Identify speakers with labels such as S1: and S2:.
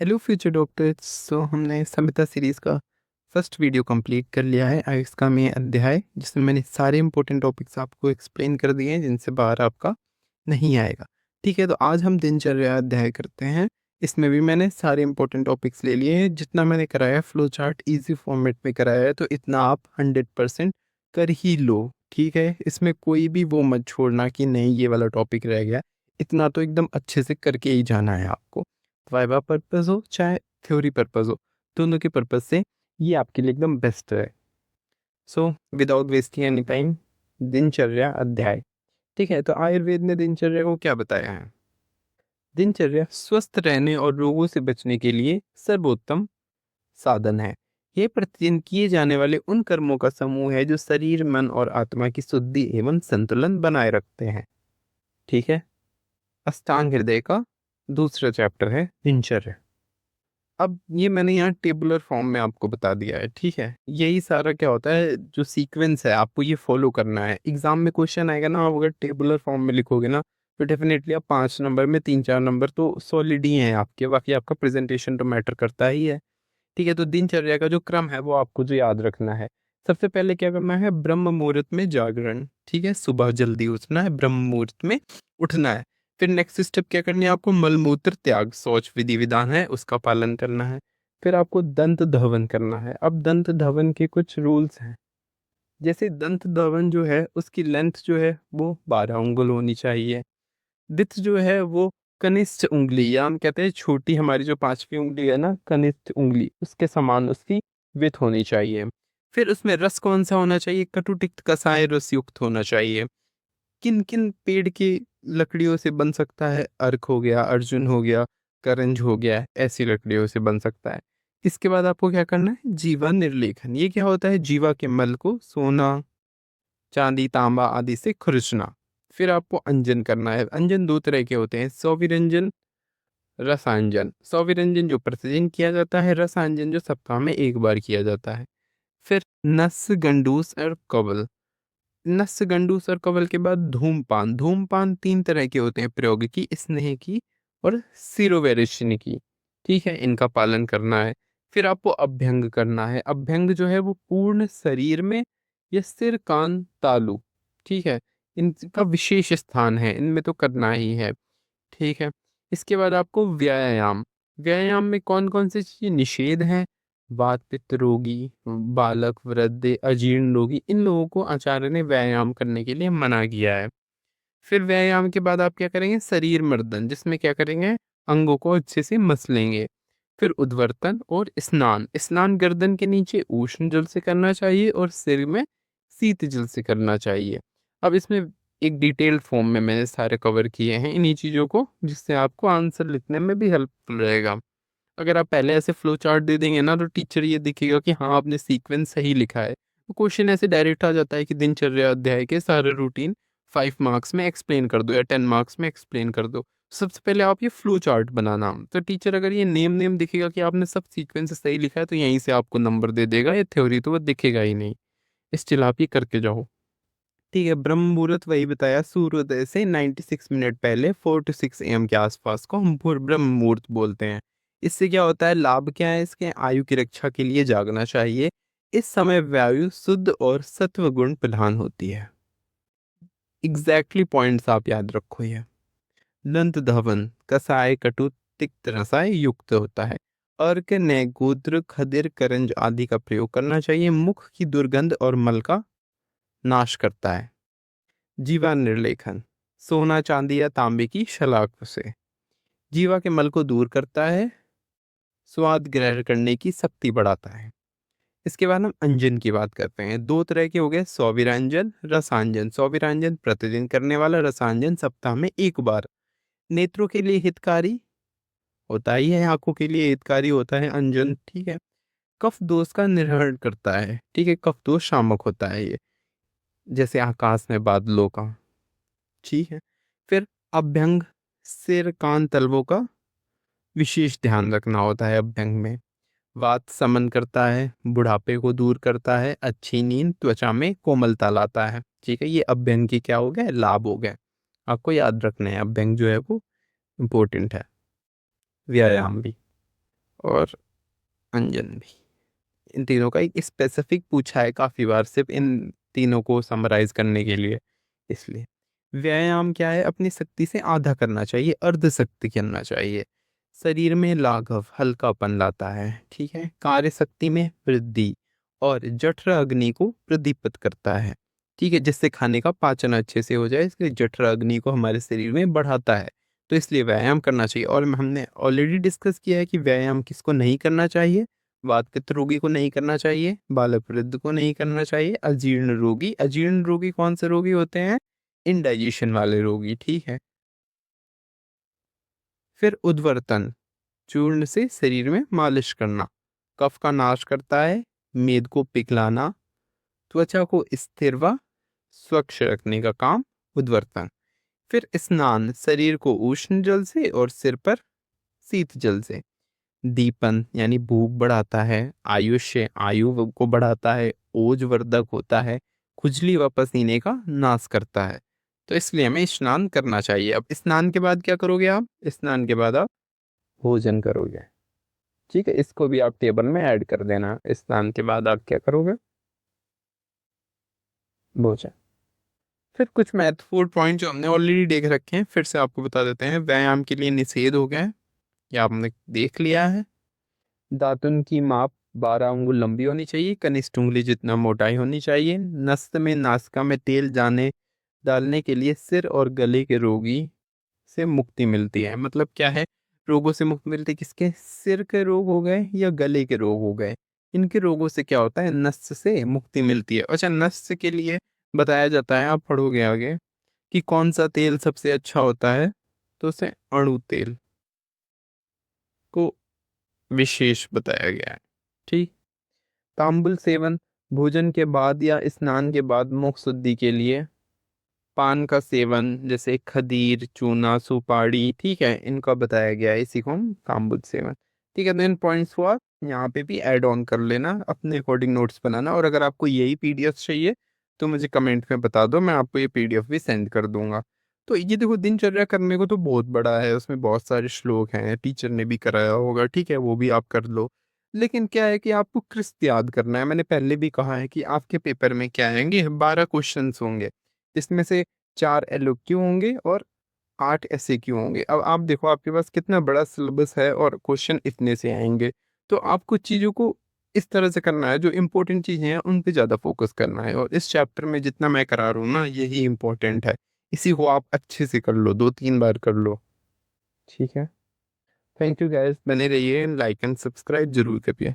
S1: Hello future doctors. हमने संहिता series का first video complete कर लिया है। इसका में अध्याय जिसमें मैंने सारे इंपॉर्टेंट टॉपिक्स आपको एक्सप्लेन कर दिए हैं जिनसे बाहर आपका नहीं आएगा। ठीक है, तो आज हम दिनचर्या अध्याय करते हैं। इसमें भी मैंने सारे इंपॉर्टेंट टॉपिक्स ले लिए हैं। जितना मैंने कराया फ्लो चार्ट ईजी फॉर्मेट में कराया है, तो इतना आप 100% कर ही लो। ठीक है, इसमें कोई भी वो मत छोड़ना कि नहीं ये वाला टॉपिक रह गया। इतना तो एकदम अच्छे से करके ही जाना है आपको। वाइवा पर्पस हो चाहे थ्योरी पर्पस हो, दोनों के पर्पस से ये आपके लिए एकदम बेस्ट है। So without wasting any time, दिनचर्या अध्याय। ठीक है, तो आयुर्वेद ने दिनचर्या को क्या बताया है? दिनचर्या स्वस्थ रहने और रोगों से बचने के लिए सर्वोत्तम साधन है। ये प्रतिदिन किए जाने वाले उन कर्मों का समूह है जो शरीर, मन और आत्मा की शुद्धि एवं संतुलन बनाए रखते हैं। ठीक है, अष्टांग हृदय का दूसरा चैप्टर है दिनचर्या। अब ये मैंने यहाँ टेबुलर फॉर्म में आपको बता दिया है। ठीक है, यही सारा क्या होता है, जो सीक्वेंस है आपको ये फॉलो करना है। एग्जाम में क्वेश्चन आएगा ना, आप अगर टेबुलर फॉर्म में लिखोगे ना, तो डेफिनेटली आप 5 नंबर में 3-4 नंबर तो सॉलिड ही हैं आपके। बाकी आपका प्रेजेंटेशन तो मैटर करता ही है। ठीक है, तो दिनचर्या का जो क्रम है वो आपको जो याद रखना है। सबसे पहले क्या करना है, ब्रह्म मुहूर्त में जागरण। ठीक है, सुबह जल्दी उठना है, ब्रह्म मुहूर्त में उठना है। फिर नेक्स्ट स्टेप क्या करनी है आपको, मलमूत्र त्याग, शौच विधि विधान है उसका पालन करना है। फिर आपको दंत धवन करना है। अब दंत धवन के कुछ रूल्स हैं। जैसे दंत धवन जो है उसकी लेंथ जो है वो 12 अंगुल होनी चाहिए। विड्थ जो है वो कनिष्ठ उंगली, या हम कहते हैं छोटी हमारी जो 5वीं उंगली है ना, कनिष्ठ उंगली, उसके समान उसकी विड्थ होनी चाहिए। फिर उसमें रस कौन सा होना चाहिए, कटुतिक्त कसाय रस युक्त होना चाहिए। किन किन पेड़ की लकड़ियों से बन सकता है, अर्क हो गया, अर्जुन हो गया, करंज हो गया, ऐसी लकड़ियों से बन सकता है। इसके बाद आपको क्या करना है, जीवा निर्लेखन। ये क्या होता है, जीवा के मल को सोना, चांदी, तांबा आदि से खुरचना। फिर आपको अंजन करना है। अंजन दो तरह के होते हैं, सौविरंजन, रसांजन। सौविरंजन जो प्रतिदिन किया जाता है, रसांजन जो सप्ताह में एक बार किया जाता है। फिर नस, गंडूस और कवल। नस, गंडूस और कवल के बाद धूमपान। धूमपान 3 तरह के होते हैं, प्रयोग की, स्नेह की और सिरोवेरिशन की। ठीक है, इनका पालन करना है। फिर आपको अभ्यंग करना है। अभ्यंग जो है वो पूर्ण शरीर में या सिर, कान, तालु, ठीक है, इनका विशेष स्थान है, इनमें तो करना ही है। ठीक है, इसके बाद आपको व्यायाम। व्यायाम में कौन कौन सी चीजें निषेध हैं, वात पित्त रोगी, बालक, वृद्ध, अजीर्ण रोगी, इन लोगों को आचार्य ने व्यायाम करने के लिए मना किया है। फिर व्यायाम के बाद आप क्या करेंगे, शरीर मर्दन, जिसमें क्या करेंगे, अंगों को अच्छे से मस लेंगे। फिर उद्वर्तन और स्नान। स्नान गर्दन के नीचे उष्ण जल से करना चाहिए और सिर में शीत जल से करना चाहिए। अब इसमें एक डिटेल्ड फॉर्म में मैंने सारे कवर किए हैं इन्हीं चीज़ों को, जिससे आपको आंसर लिखने में भी हेल्पफुल रहेगा। अगर आप पहले ऐसे फ्लो चार्ट दे देंगे ना, तो टीचर ये दिखेगा कि हाँ आपने सीक्वेंस सही लिखा है। तो क्वेश्चन ऐसे डायरेक्ट आ जाता है कि दिनचर्या अध्याय के सारे रूटीन 5 मार्क्स में एक्सप्लेन कर दो या 10 मार्क्स में एक्सप्लेन कर दो। सबसे पहले आप ये फ्लो चार्ट बनाना, तो टीचर अगर ये नेम नेम दिखेगा कि आपने सब सीक्वेंस सही लिखा है, तो यहीं से आपको नंबर दे देगा। ये थ्योरी तो वो दिखेगा ही नहीं। स्टिल आप ये करके जाओ। ठीक है, ब्रह्म मुहूर्त वही बताया, सूर्योदय से 96 मिनट पहले 4 to 6 AM के आसपास को हम ब्रह्म मुहूर्त बोलते हैं। इससे क्या होता है, लाभ क्या है इसके, आयु की रक्षा के लिए जागना चाहिए। इस समय वायु शुद्ध और सत्व गुण प्रधान होती है। एग्जैक्टली पॉइंट्स आप याद रखो ये। दंत धवन, कसाय, कटु, तिक्त रसाय युक्त होता है। अर्क, नैगोद्र, खदिर, करंज आदि का प्रयोग करना चाहिए। मुख की दुर्गंध और मल का नाश करता है। जीवा निर्लेखन, सोना, चांदी या तांबे की शलाक से जीवा के मल को दूर करता है, स्वाद ग्रहण करने की शक्ति बढ़ाता है। इसके बाद हम अंजन की बात करते हैं। 2 तरह के हो गए, सौविरांजन, रसांजन। सौविरांजन प्रतिदिन करने वाला, रसांजन सप्ताह में एक बार। नेत्रों के लिए हितकारी होता ही है, आंखों के लिए हितकारी होता है अंजन। ठीक है, कफ दोष का निर्हरण करता है। ठीक है, कफ दोष शामक होता है ये, जैसे आकाश में बादलों का। ठीक है, फिर अभ्यंग, सिर, कान, तलवों का विशेष ध्यान रखना होता है अभ्यंग में। वात समन करता है, बुढ़ापे को दूर करता है, अच्छी नींद, त्वचा में कोमलता लाता है। ठीक है, ये अभ्यंग की क्या हो गया, लाभ हो गए। आपको याद रखना है, अभ्यंग जो है वो इम्पोर्टेंट है। व्यायाम भी और अंजन भी। इन तीनों का एक स्पेसिफिक पूछा है काफ़ी बार, सिर्फ इन तीनों को समराइज़ करने के लिए, इसलिए। व्यायाम क्या है? अपनी शक्ति से आधा करना चाहिए, अर्ध शक्ति करना चाहिए। शरीर में लाघव, हल्कापन लाता है, ठीक है? कार्य शक्ति में वृद्धि और जठर अग्नि को प्रदीप्त करता है, ठीक है? जिससे खाने का पाचन अच्छे से हो जाए, इसलिए जठर अग्नि को हमारे शरीर में बढ़ाता है। तो इसलिए व्यायाम करना चाहिए। और हमने ऑलरेडी डिस्कस किया है कि व्यायाम किसको नहीं करना चाहिए। वातपित्त रोगी को नहीं करना चाहिए, बालक वृद्ध को नहीं करना चाहिए, अजीर्ण रोगी कौन से रोगी होते हैं? इंडाइजेशन वाले रोगी, ठीक है? फिर उद्वर्तन, चूर्ण से शरीर में मालिश करना, कफ का नाश करता है, मेद को पिघलाना, त्वचा को स्थिर व स्वच्छ रखने का काम उद्वर्तन। फिर स्नान, शरीर को उष्ण जल से और सिर पर शीत जल से। दीपन यानी भूख बढ़ाता है, आयुष्य आयु को बढ़ाता है, ओजवर्धक होता है, खुजली व पसीने का नाश करता है। तो इसलिए हमें स्नान करना चाहिए। अब स्नान के बाद क्या करोगे आप? स्नान के बाद आप भोजन करोगे, ठीक है? इसको भी आप टेबल में ऐड कर देना। स्नान के बाद आप क्या करोगे? भोजन। फिर कुछ महत्वपूर्ण पॉइंट जो हमने ऑलरेडी देख रखे हैं, फिर से आपको बता देते हैं। व्यायाम के लिए निषेध हो गया है, ये आपने देख लिया है। दातुन की माप 12 अंगुल लंबी होनी चाहिए, कनिष्ठ उंगली जितना मोटाई होनी चाहिए। नस्त में नासिका में तेल जाने डालने के लिए सिर और गले के रोगी से मुक्ति मिलती है। मतलब क्या है? रोगों से मुक्ति मिलती है किसके? सिर के रोग हो गए या गले के रोग हो गए, इनके रोगों से क्या होता है? नस्य से मुक्ति मिलती है। अच्छा, नस्य के लिए बताया जाता है, आप पढ़ोगे आगे, कि कौन सा तेल सबसे अच्छा होता है, तो उसे अणु तेल को विशेष बताया गया है, ठीक। तांबुल सेवन, भोजन के बाद या स्नान के बाद मुख शुद्धि के लिए। पान का सेवन, जैसे खदीर, चूना, सुपारी, ठीक है, इनका बताया गया है, इसी को हम तांबुल सेवन, ठीक है। तो इन पॉइंट्स को आप यहाँ पे भी ऐड ऑन कर लेना, अपने अकॉर्डिंग नोट्स बनाना। और अगर आपको यही पीडीएफ चाहिए तो मुझे कमेंट में बता दो, मैं आपको ये पीडीएफ भी सेंड कर दूंगा। तो ये देखो, दिनचर्या करने को तो बहुत बड़ा है, उसमें बहुत सारे श्लोक हैं, टीचर ने भी कराया होगा, ठीक है, वो भी आप कर लो। लेकिन क्या है कि आपको क्रिस्प याद करना है। मैंने पहले भी कहा है कि आपके पेपर में क्या आएंगे, 12 क्वेश्चन होंगे, जिसमें से 4 एलओक्यू होंगे और 8 एसएक्यू होंगे। अब आप देखो, आपके पास कितना बड़ा सिलेबस है और क्वेश्चन इतने से आएंगे। तो आपको चीज़ों को इस तरह से करना है, जो इंपॉर्टेंट चीज़ें हैं उन पे ज़्यादा फोकस करना है। और इस चैप्टर में जितना मैं करा रहा हूँ ना, यही इंपॉर्टेंट है। इसी को आप अच्छे से कर लो, 2-3 बार कर लो, ठीक है। थैंक यू गाइस, बने रहिए, लाइक एंड सब्सक्राइब जरूर करिए।